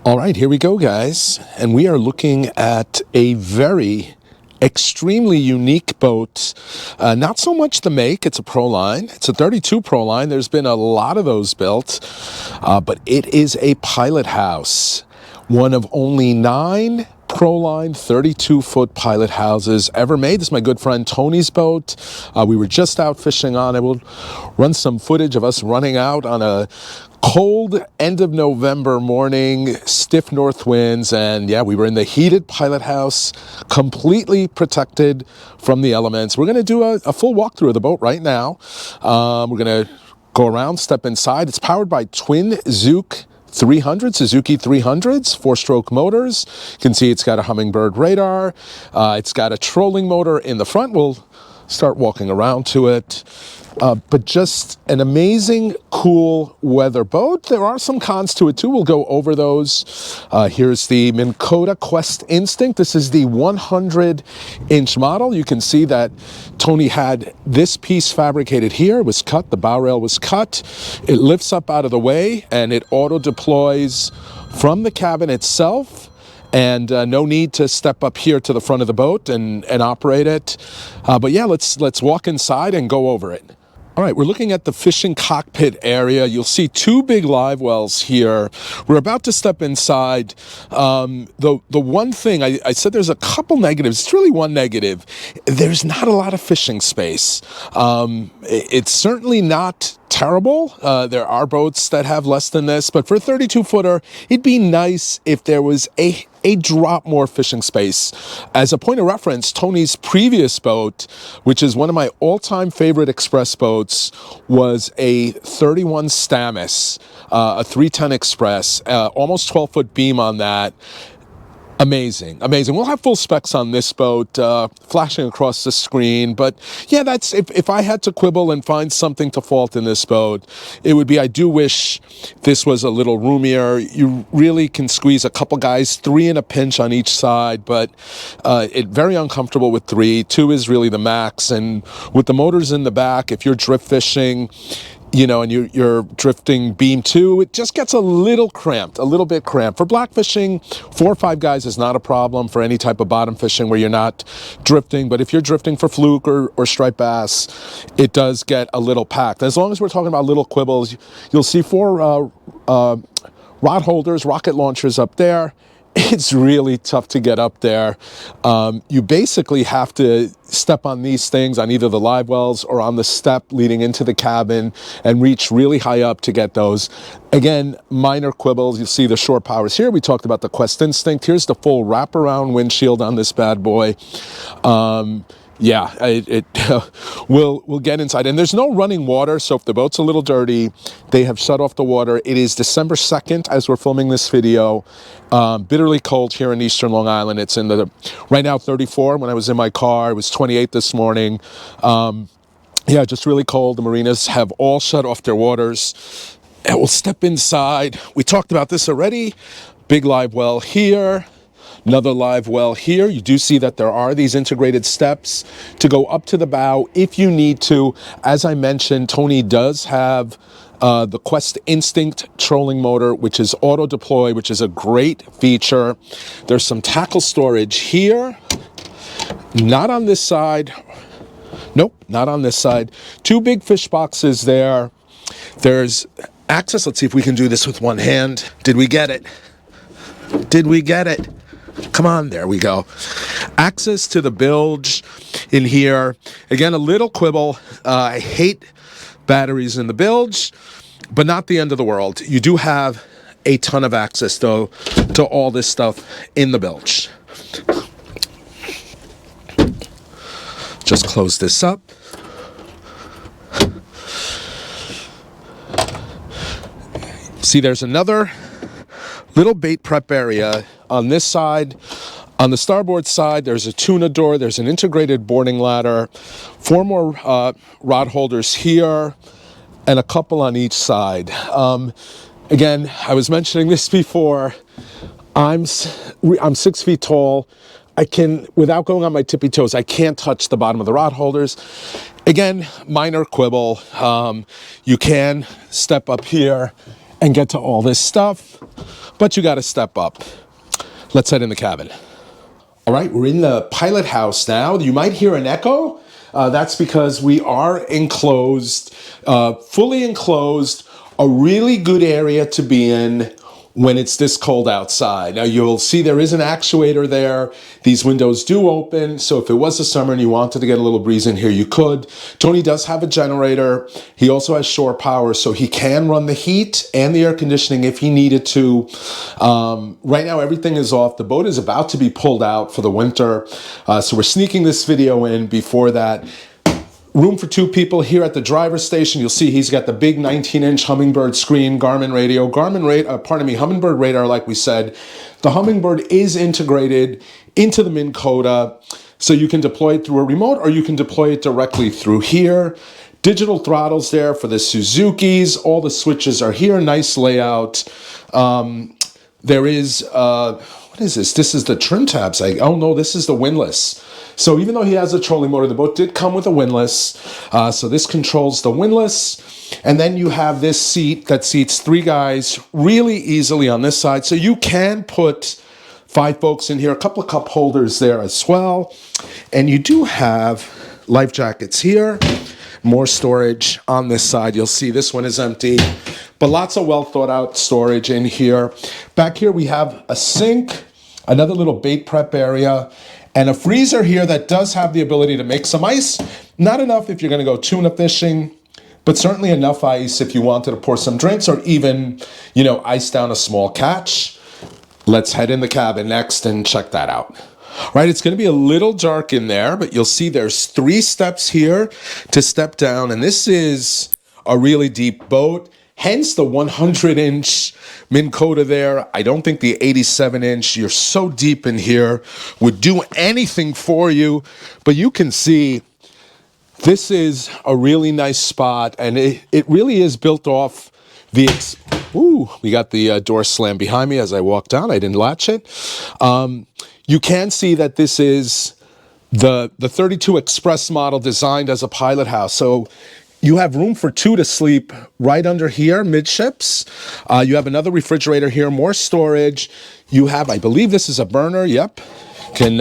All right, here we go, guys. And we are looking at a very extremely unique boat. Not so much the make, it's a Proline. It's a 32 Proline. There's been a lot of those built, but it is a Pilothouse. One of only 9 Proline 32-foot Pilothouses ever made. This is my good friend Tony's boat. We were just out fishing on it. We'll run some footage of us running out on a cold end of November morning, stiff north winds, and yeah, we were in the heated Pilothouse, completely protected from the elements. We're going to do a full walkthrough of the boat right now. We're going to go around, step inside. It's powered by twin Suzuki 300s, 4-stroke motors. You can see it's got a Hummingbird radar. It's got a trolling motor in the front. We'll start walking around to it. But just an amazing, cool weather boat. There are some cons to it too. We'll go over those. Here's the Minn Kota Quest Instinct. This is the 100-inch model. You can see that Tony had this piece fabricated here. It was cut. The bow rail was cut. It lifts up out of the way and it auto deploys from the cabin itself. And no need to step up here to the front of the boat and operate it. But yeah, let's walk inside and go over it. All right, we're looking at the fishing cockpit area. You'll see 2 big live wells here. We're about to step inside. The one thing, I said there's a couple negatives. It's really one negative. There's not a lot of fishing space. It's certainly not terrible. There are boats that have less than this, but for a 32-footer, it'd be nice if there was a drop more fishing space. As a point of reference, Tony's previous boat, which is one of my all-time favorite express boats, was a 31 Stamis, a 310 Express, almost 12-foot beam on that. Amazing, amazing. We'll have full specs on this boat flashing across the screen. But yeah, that's if I had to quibble and find something to fault in this boat, it would be I do wish this was a little roomier. You really can squeeze a couple guys, 3 in a pinch on each side, but it's very uncomfortable with 3. 2 is really the max. And with the motors in the back, if you're drift fishing, you know, and you're drifting beam 2, it just gets a little bit cramped. For black fishing, 4 or 5 guys is not a problem for any type of bottom fishing where you're not drifting. But if you're drifting for fluke or striped bass, it does get a little packed. As long as we're talking about little quibbles, you'll see 4 rod holders, rocket launchers up there. It's really tough to get up there. You basically have to step on these things on either the live wells or on the step leading into the cabin and reach really high up to get those. Again, minor quibbles. You see the shore powers here. We talked about the Quest Instinct. Here's the full wraparound windshield on this bad boy. Yeah, we'll get inside. And there's no running water, so if the boat's a little dirty, they have shut off the water. It is December 2nd as we're filming this video. Bitterly cold here in eastern Long Island. It's in the, right now, 34. When I was in my car, it was 28 this morning. Yeah, just really cold. The marinas have all shut off their waters. And we'll step inside. We talked about this already. Big live well here. Another live well here. You do see that there are these integrated steps to go up to the bow if you need to. As I mentioned, Tony does have the Quest Instinct trolling motor, which is auto deploy, which is a great feature. There's some tackle storage here. Not on this side. Nope, not on this side. 2 big fish boxes there. There's access. Let's see if we can do this with one hand. Did we get it? Did we get it? Come on, there we go. Access to the bilge in here. Again, a little quibble. I hate batteries in the bilge, but not the end of the world. You do have a ton of access, though, to all this stuff in the bilge. Just close this up. See, there's another little bait prep area on this side. On the starboard side, there's a tuna door. There's an integrated boarding ladder. 4 more rod holders here, and a couple on each side. Again, I was mentioning this before. I'm 6 feet tall. I can, without going on my tippy toes, I can't touch the bottom of the rod holders. Again, minor quibble. You can step up here and get to all this stuff, but you got to step up. Let's head in the cabin. All right, we're in the pilot house now. You might hear an echo. That's because we are enclosed, fully enclosed, a really good area to be in when it's this cold outside. Now you'll see there is an actuator there. These windows do open, so if it was the summer and you wanted to get a little breeze in here, you could. Tony does have a generator. He also has shore power, so he can run the heat and the air conditioning if he needed to. Right now everything is off. The boat is about to be pulled out for the winter, so we're sneaking this video in before that. Room for 2 people here at the driver's station. You'll see he's got the big 19-inch Hummingbird screen, Garmin radio, Hummingbird radar, like we said. The Hummingbird is integrated into the Minn Kota, so you can deploy it through a remote or you can deploy it directly through here. Digital throttles there for the Suzukis. All the switches are here. Nice layout. There is, what is this? This is the trim tabs. Oh no, this is the windlass. So even though he has a trolling motor, the boat did come with a windlass. So this controls the windlass. And then you have this seat that seats 3 guys really easily on this side. So you can put 5 folks in here, a couple of cup holders there as well. And you do have life jackets here. More storage on this side. You'll see this one is empty, but lots of well thought out storage in here. Back here we have a sink, another little bait prep area, and a freezer here that does have the ability to make some ice. Not enough if you're going to go tuna fishing, but certainly enough ice if you wanted to pour some drinks or even, ice down a small catch. Let's head in the cabin next and check that out. All right, it's going to be a little dark in there, but you'll see there's 3 steps here to step down, and this is a really deep boat. Hence the 100-inch Minn Kota there. I don't think the 87-inch, you're so deep in here, would do anything for you. But you can see this is a really nice spot, and it really is built off the... Ooh, we got the door slammed behind me as I walked down. I didn't latch it. You can see that this is the 32 Express model designed as a pilot house. So you have room for 2 to sleep right under here, midships. You have another refrigerator here, more storage. You have, I believe this is a burner, yep. Can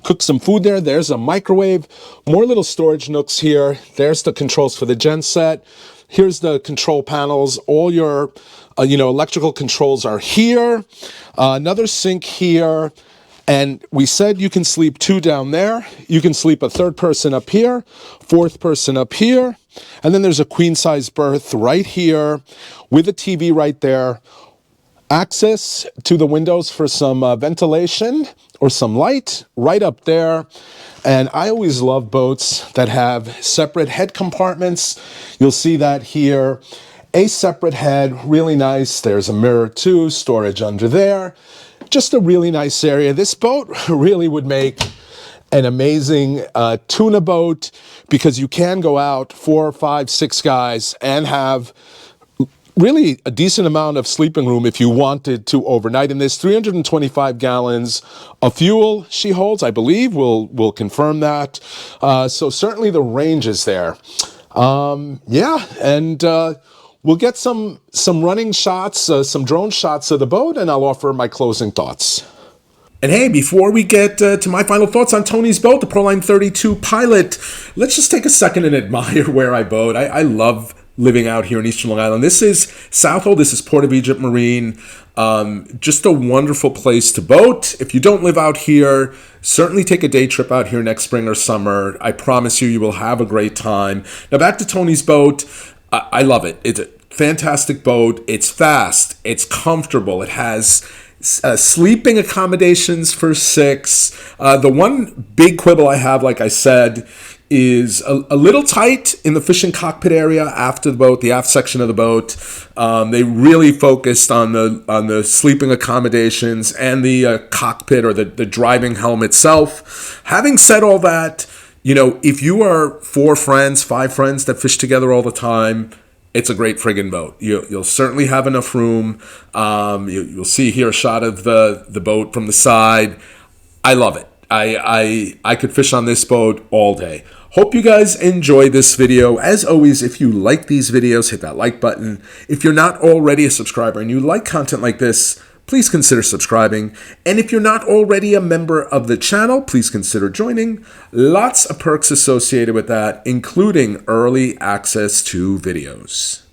cook some food there. There's a microwave, more little storage nooks here. There's the controls for the genset. Here's the control panels. All your, electrical controls are here. Another sink here. And we said you can sleep 2 down there. You can sleep a 3rd person up here, 4th person up here. And then there's a queen size berth right here with a TV right there. Access to the windows for some ventilation or some light right up there. And I always love boats that have separate head compartments. You'll see that here. A separate head, really nice. There's a mirror too, storage under there. Just a really nice area. This boat really would make an amazing tuna boat because you can go out 4, 5, 6 guys and have really a decent amount of sleeping room if you wanted to overnight in this. 325 gallons of fuel she holds, I believe. We'll confirm that. So certainly the range is there. We'll get some running shots, some drone shots of the boat, and I'll offer my closing thoughts. And hey, before we get to my final thoughts on Tony's boat, the Proline 32 Pilot, let's just take a second and admire where I boat. I love living out here in Eastern Long Island. This is Southold. This is Port of Egypt Marine. Just a wonderful place to boat. If you don't live out here, certainly take a day trip out here next spring or summer. I promise you will have a great time. Now back to Tony's boat. I love it. It's a fantastic boat. It's fast. It's comfortable. It has sleeping accommodations for 6. The one big quibble I have, like I said, is a little tight in the fishing cockpit area after the boat, the aft section of the boat. They really focused on the sleeping accommodations and the cockpit or the driving helm itself. Having said all that, if you are 4 friends, 5 friends that fish together all the time, it's a great friggin' boat. You'll certainly have enough room. You'll see here a shot of the boat from the side. I love it. I could fish on this boat all day. Hope you guys enjoy this video. As always, if you like these videos, hit that like button. If you're not already a subscriber and you like content like this, please consider subscribing. And if you're not already a member of the channel, please consider joining. Lots of perks associated with that, including early access to videos.